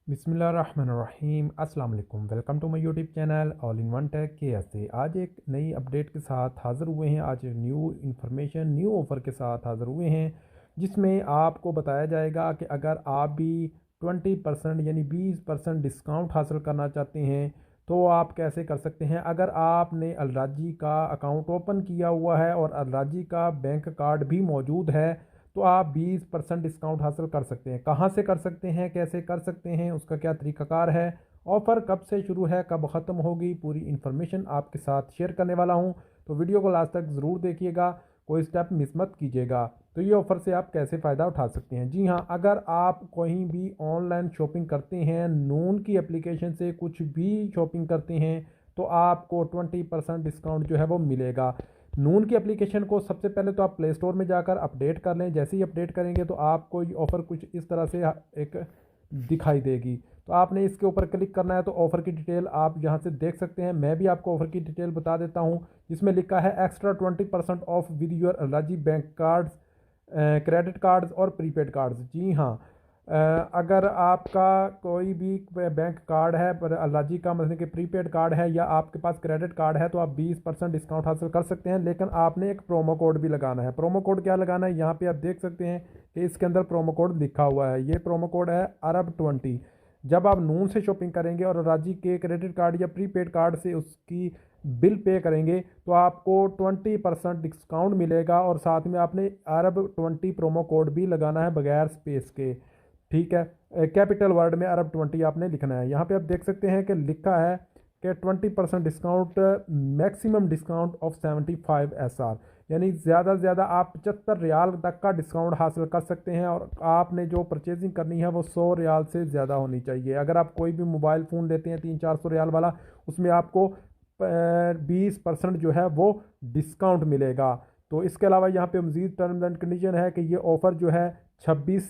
बिस्मिल्लाहिर्रहमानिर्रहीम अस्सलाम वालेकुम। Welcome to my YouTube channel all in one tech K S A. आज एक नई अपडेट के साथ हाज़िर हुए हैं। आज न्यू इन्फॉर्मेशन न्यू ऑफ़र के साथ हाज़िर हुए हैं, जिसमें आपको बताया जाएगा कि अगर आप भी 20% यानी 20% डिस्काउंट हासिल करना चाहते हैं तो आप कैसे कर सकते हैं। अगर आपने अलराजी का अकाउंट ओपन किया हुआ है और अलराजी का बैंक कार्ड भी मौजूद है तो आप 20% डिस्काउंट हासिल कर सकते हैं। कहाँ से कर सकते हैं, कैसे कर सकते हैं, उसका क्या तरीक़ाकार है, ऑफ़र कब से शुरू है, कब ख़त्म होगी, पूरी इन्फॉर्मेशन आपके साथ शेयर करने वाला हूँ। तो वीडियो को लास्ट तक ज़रूर देखिएगा, कोई स्टेप मिस मत कीजिएगा। तो ये ऑफ़र से आप कैसे फ़ायदा उठा सकते हैं। जी हाँ, अगर आप कहीं भी ऑनलाइन शॉपिंग करते हैं, नून की एप्लीकेशन से कुछ भी शॉपिंग करते हैं तो आपको 20% डिस्काउंट जो है वो मिलेगा। नून की एप्लीकेशन को सबसे पहले तो आप प्ले स्टोर में जाकर अपडेट कर लें। जैसे ही अपडेट करेंगे तो आपको ये ऑफ़र कुछ इस तरह से एक दिखाई देगी। तो आपने इसके ऊपर क्लिक करना है। तो ऑफ़र की डिटेल आप यहाँ से देख सकते हैं। मैं भी आपको ऑफ़र की डिटेल बता देता हूँ, जिसमें लिखा है extra 20% of with your अलराजी bank cards, credit cards और प्रीपेड कार्ड्स। जी हाँ, अगर आपका कोई भी बैंक कार्ड है पर अलराजी का मतलब कि प्रीपेड कार्ड है या आपके पास क्रेडिट कार्ड है तो आप 20% डिस्काउंट हासिल कर सकते हैं। लेकिन आपने एक प्रोमो कोड भी लगाना है। प्रोमो कोड क्या लगाना है, यहाँ पे आप देख सकते हैं कि इसके अंदर प्रोमो कोड लिखा हुआ है। ये प्रोमो कोड है अरब 20। जब आप नून से शॉपिंग करेंगे और अलराजी के क्रेडिट कार्ड या प्रीपेड कार्ड से उसकी बिल पे करेंगे तो आपको 20% डिस्काउंट मिलेगा और साथ में आपने अरब 20 प्रोमो कोड भी लगाना है बगैर स्पेस के। ठीक है, कैपिटल वर्ड में अरब 20 आपने लिखना है। यहाँ पे आप देख सकते हैं कि लिखा है कि 20% discount, maximum discount of 75 SR, यानी ज़्यादा से ज़्यादा आप 75 रियाल तक का डिस्काउंट हासिल कर सकते हैं। और आपने जो परचेजिंग करनी है वो 100 रियाल से ज़्यादा होनी चाहिए। अगर आप कोई भी मोबाइल फ़ोन लेते हैं 300-400 रियाल वाला, उसमें आपको 20% जो है वो डिस्काउंट मिलेगा। तो इसके अलावा यहाँ पे मज़ीद टर्म्स एंड कंडीशन है कि ये ऑफ़र जो है 26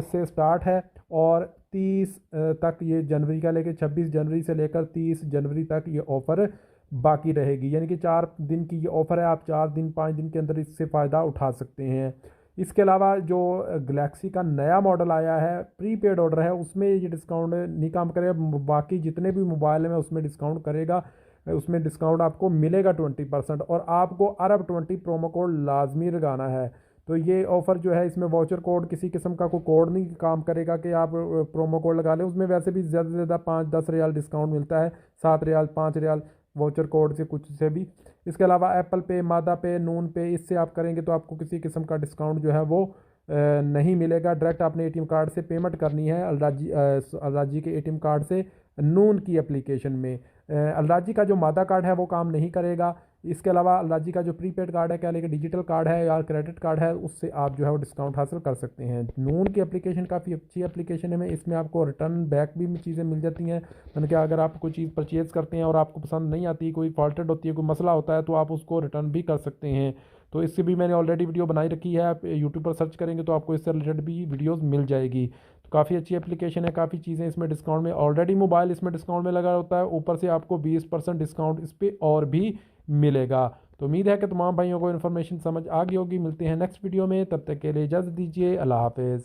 से स्टार्ट है और 30 तक, ये जनवरी का लेकर 26 जनवरी से लेकर 30 जनवरी तक ये ऑफ़र बाकी रहेगी। यानी कि 4 दिन की ये ऑफ़र है। आप 4 दिन 5 दिन के अंदर इससे फ़ायदा उठा सकते हैं। इसके अलावा जो गैलेक्सी का नया मॉडल आया है, प्रीपेड ऑर्डर है, उसमें ये डिस्काउंट नहीं काम करेगा। बाकी जितने भी मोबाइल में उसमें डिस्काउंट करेगा, उसमें डिस्काउंट आपको मिलेगा 20%। और आपको अरब 20 प्रोमो कोड लाजमी लगाना है। तो ये ऑफ़र जो है इसमें वाउचर कोड, किसी किस्म का कोई कोड नहीं काम करेगा कि आप प्रोमो कोड लगा लें। उसमें वैसे भी ज़्यादा से ज़्यादा 5-10 रियाल डिस्काउंट मिलता है, 7 रियाल 5 रियाल वाउचर कोड से कुछ से भी। इसके अलावा एप्पल पे, मादा पे, नून पे, इससे आप करेंगे तो आपको किसी किस्म का डिस्काउंट जो है वो नहीं मिलेगा। डायरेक्ट आपने एटीएम कार्ड से पेमेंट करनी है, अलराजी के एटीएम कार्ड से नून की एप्लीकेशन में। अलराजी का जो मादा कार्ड है वो काम नहीं करेगा। इसके अलावा अलराजी का जो प्रीपेड कार्ड है, क्या लेके डिजिटल कार्ड है या क्रेडिट कार्ड है, उससे आप जो है वो डिस्काउंट हासिल कर सकते हैं। नून की एप्लीकेशन काफ़ी अच्छी एप्लीकेशन है। इसमें आपको रिटर्न बैक भी चीज़ें मिल जाती हैं। यानी कि अगर आप कोई चीज़ परचेज़ करते हैं और आपको पसंद नहीं आती, कोई फॉल्टेड होती है, कोई मसला होता है, तो आप उसको रिटर्न भी कर सकते हैं। तो इससे भी मैंने ऑलरेडी वीडियो बनाई रखी है। आप यूट्यूब पर सर्च करेंगे तो आपको इससे रिलेटेड भी वीडियोज़ मिल जाएगी। तो काफ़ी अच्छी एप्लीकेशन है, काफ़ी चीज़ें इसमें डिस्काउंट में, ऑलरेडी मोबाइल इसमें डिस्काउंट में लगा होता है, ऊपर से आपको 20% डिस्काउंट इस पर और भी मिलेगा। तो उम्मीद है कि तमाम भाइयों को इन्फॉर्मेशन समझ आ गई होगी। मिलते हैं नेक्स्ट वीडियो में, तब तक के लिए इजाज़त दीजिए। अल्लाह हाफ़िज़।